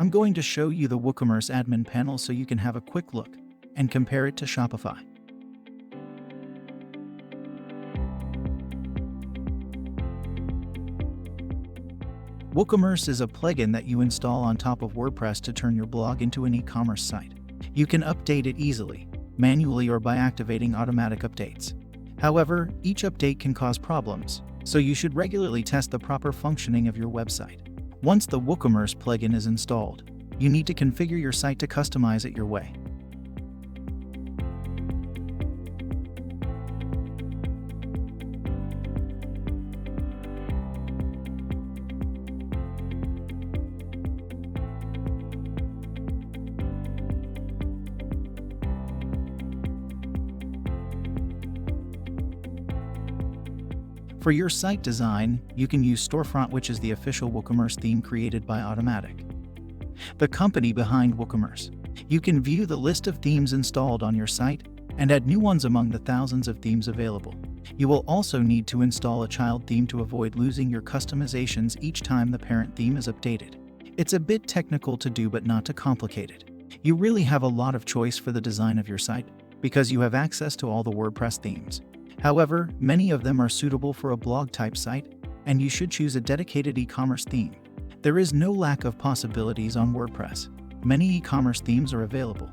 I'm going to show you the WooCommerce admin panel so you can have a quick look and compare it to Shopify. WooCommerce is a plugin that you install on top of WordPress to turn your blog into an e-commerce site. You can update it easily, manually or by activating automatic updates. However, each update can cause problems, so you should regularly test the proper functioning of your website. Once the WooCommerce plugin is installed, you need to configure your site to customize it your way. For your site design, you can use Storefront, which is the official WooCommerce theme created by Automatic, the company behind WooCommerce. You can view the list of themes installed on your site and add new ones among the thousands of themes available. You will also need to install a child theme to avoid losing your customizations each time the parent theme is updated. It's a bit technical to do, but not too complicated. You really have a lot of choice for the design of your site because you have access to all the WordPress themes. However, many of them are suitable for a blog-type site, and you should choose a dedicated e-commerce theme. There is no lack of possibilities on WordPress. Many e-commerce themes are available.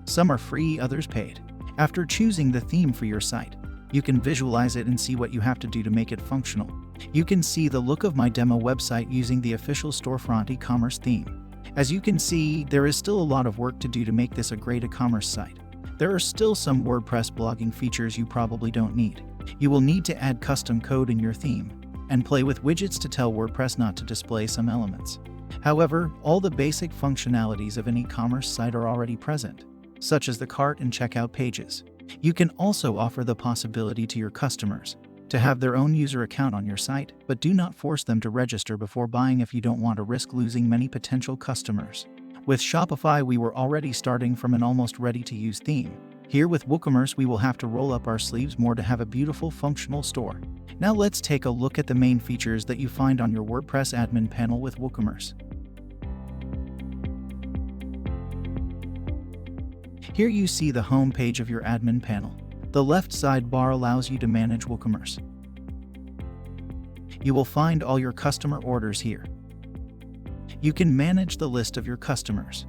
Some are free, others paid. After choosing the theme for your site, you can visualize it and see what you have to do to make it functional. You can see the look of my demo website using the official Storefront e-commerce theme. As you can see, there is still a lot of work to do to make this a great e-commerce site. There are still some WordPress blogging features you probably don't need. You will need to add custom code in your theme and play with widgets to tell WordPress not to display some elements. However, all the basic functionalities of an e-commerce site are already present, such as the cart and checkout pages. You can also offer the possibility to your customers to have their own user account on your site, but do not force them to register before buying if you don't want to risk losing many potential customers. With Shopify, we were already starting from an almost ready-to-use theme. Here with WooCommerce, we will have to roll up our sleeves more to have a beautiful, functional store. Now let's take a look at the main features that you find on your WordPress admin panel with WooCommerce. Here you see the home page of your admin panel. The left sidebar allows you to manage WooCommerce. You will find all your customer orders here. You can manage the list of your customers.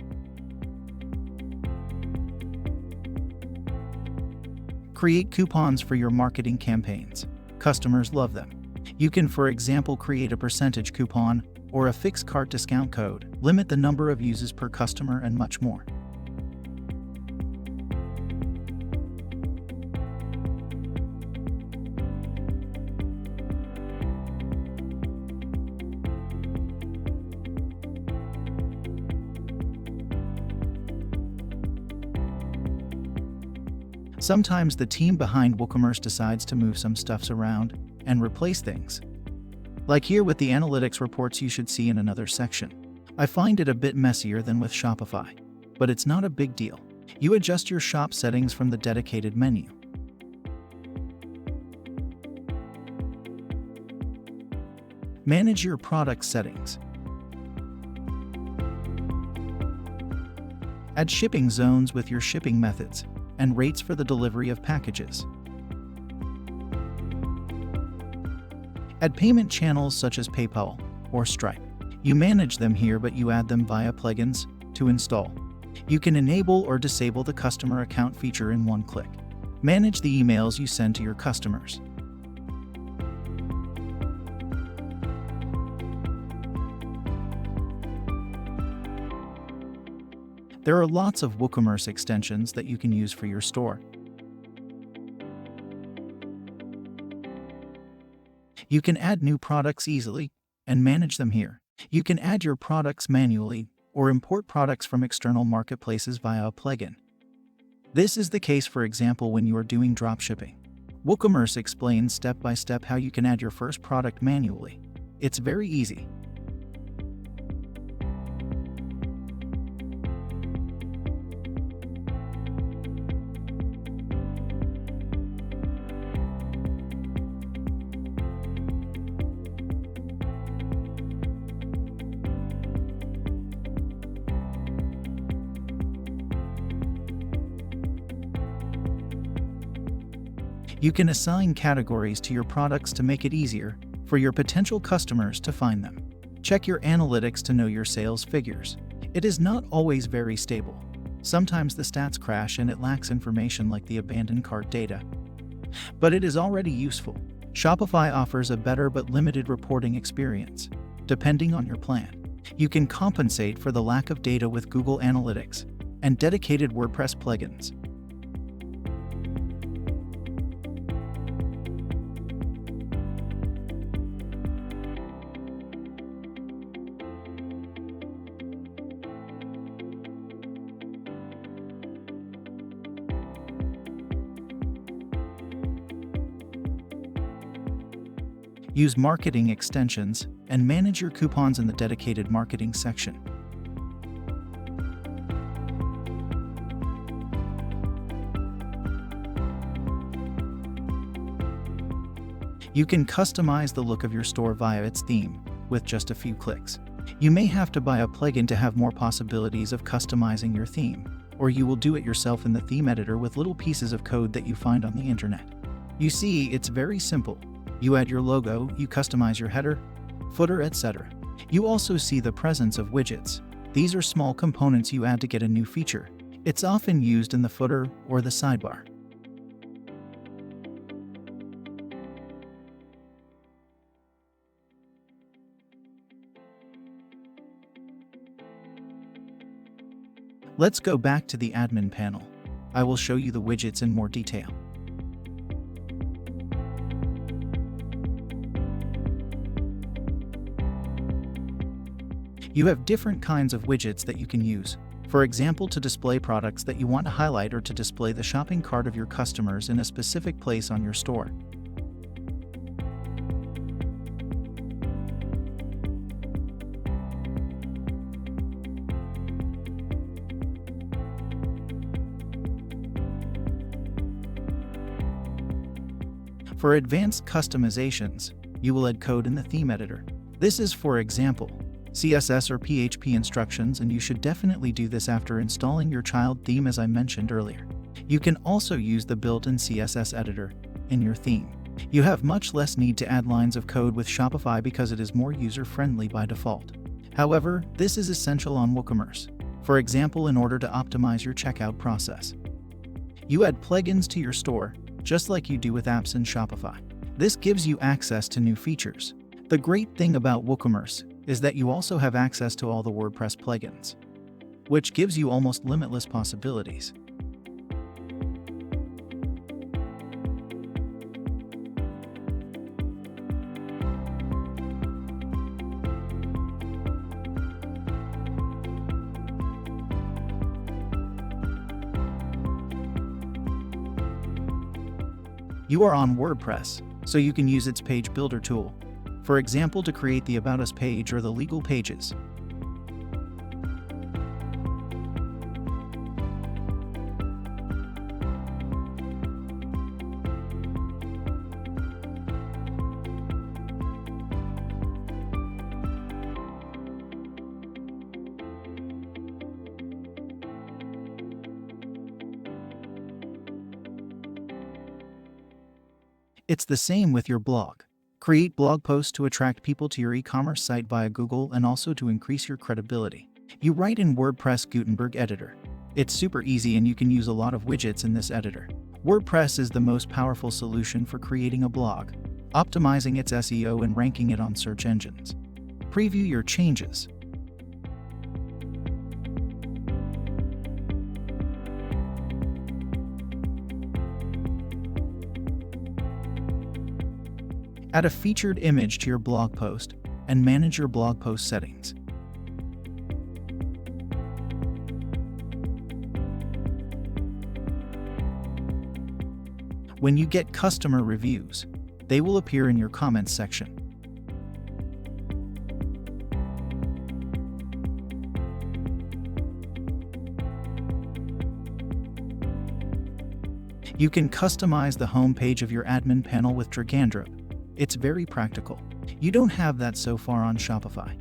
Create coupons for your marketing campaigns. Customers love them. You can, for example, create a percentage coupon or a fixed cart discount code, limit the number of uses per customer, and much more. Sometimes the team behind WooCommerce decides to move some stuffs around and replace things. Like here with the analytics reports you should see in another section. I find it a bit messier than with Shopify, but it's not a big deal. You adjust your shop settings from the dedicated menu. Manage your product settings. Add shipping zones with your shipping methods and rates for the delivery of packages. Add payment channels such as PayPal or Stripe. You manage them here, but you add them via plugins to install. You can enable or disable the customer account feature in one click. Manage the emails you send to your customers. There are lots of WooCommerce extensions that you can use for your store. You can add new products easily and manage them here. You can add your products manually or import products from external marketplaces via a plugin. This is the case, for example, when you are doing dropshipping. WooCommerce explains step by step how you can add your first product manually. It's very easy. You can assign categories to your products to make it easier for your potential customers to find them. Check your analytics to know your sales figures. It is not always very stable. Sometimes the stats crash and it lacks information like the abandoned cart data. But it is already useful. Shopify offers a better but limited reporting experience. Depending on your plan, you can compensate for the lack of data with Google Analytics and dedicated WordPress plugins. Use marketing extensions and manage your coupons in the dedicated marketing section. You can customize the look of your store via its theme with just a few clicks. You may have to buy a plugin to have more possibilities of customizing your theme, or you will do it yourself in the theme editor with little pieces of code that you find on the internet. You see, it's very simple. You add your logo, you customize your header, footer, etc. You also see the presence of widgets. These are small components you add to get a new feature. It's often used in the footer or the sidebar. Let's go back to the admin panel. I will show you the widgets in more detail. You have different kinds of widgets that you can use. For example, to display products that you want to highlight or to display the shopping cart of your customers in a specific place on your store. For advanced customizations, you will add code in the theme editor. This is, for example, CSS or PHP instructions, and you should definitely do this after installing your child theme as I mentioned earlier. You can also use the built-in CSS editor in your theme. You have much less need to add lines of code with Shopify because it is more user-friendly by default. However, this is essential on WooCommerce. For example, in order to optimize your checkout process. You add plugins to your store, just like you do with apps in Shopify. This gives you access to new features. The great thing about WooCommerce is that you also have access to all the WordPress plugins, which gives you almost limitless possibilities. You are on WordPress, so you can use its page builder tool, for example, to create the About Us page or the legal pages. It's the same with your blog. Create blog posts to attract people to your e-commerce site via Google and also to increase your credibility. You write in WordPress Gutenberg editor. It's super easy and you can use a lot of widgets in this editor. WordPress is the most powerful solution for creating a blog, optimizing its SEO and ranking it on search engines. Preview your changes. Add a featured image to your blog post and manage your blog post settings. When you get customer reviews, they will appear in your comments section. You can customize the home page of your admin panel with drag and drop. It's very practical. You don't have that so far on Shopify.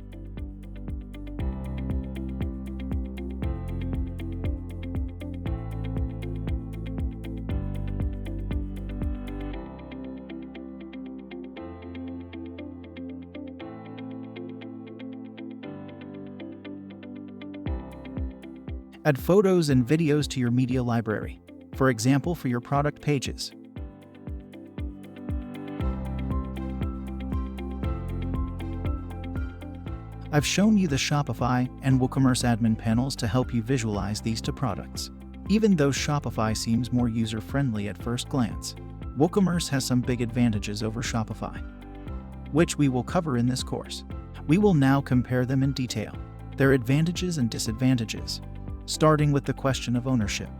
Add photos and videos to your media library, for example, for your product pages. I've shown you the Shopify and WooCommerce admin panels to help you visualize these two products. Even though Shopify seems more user-friendly at first glance, WooCommerce has some big advantages over Shopify, which we will cover in this course. We will now compare them in detail, their advantages and disadvantages, starting with the question of ownership.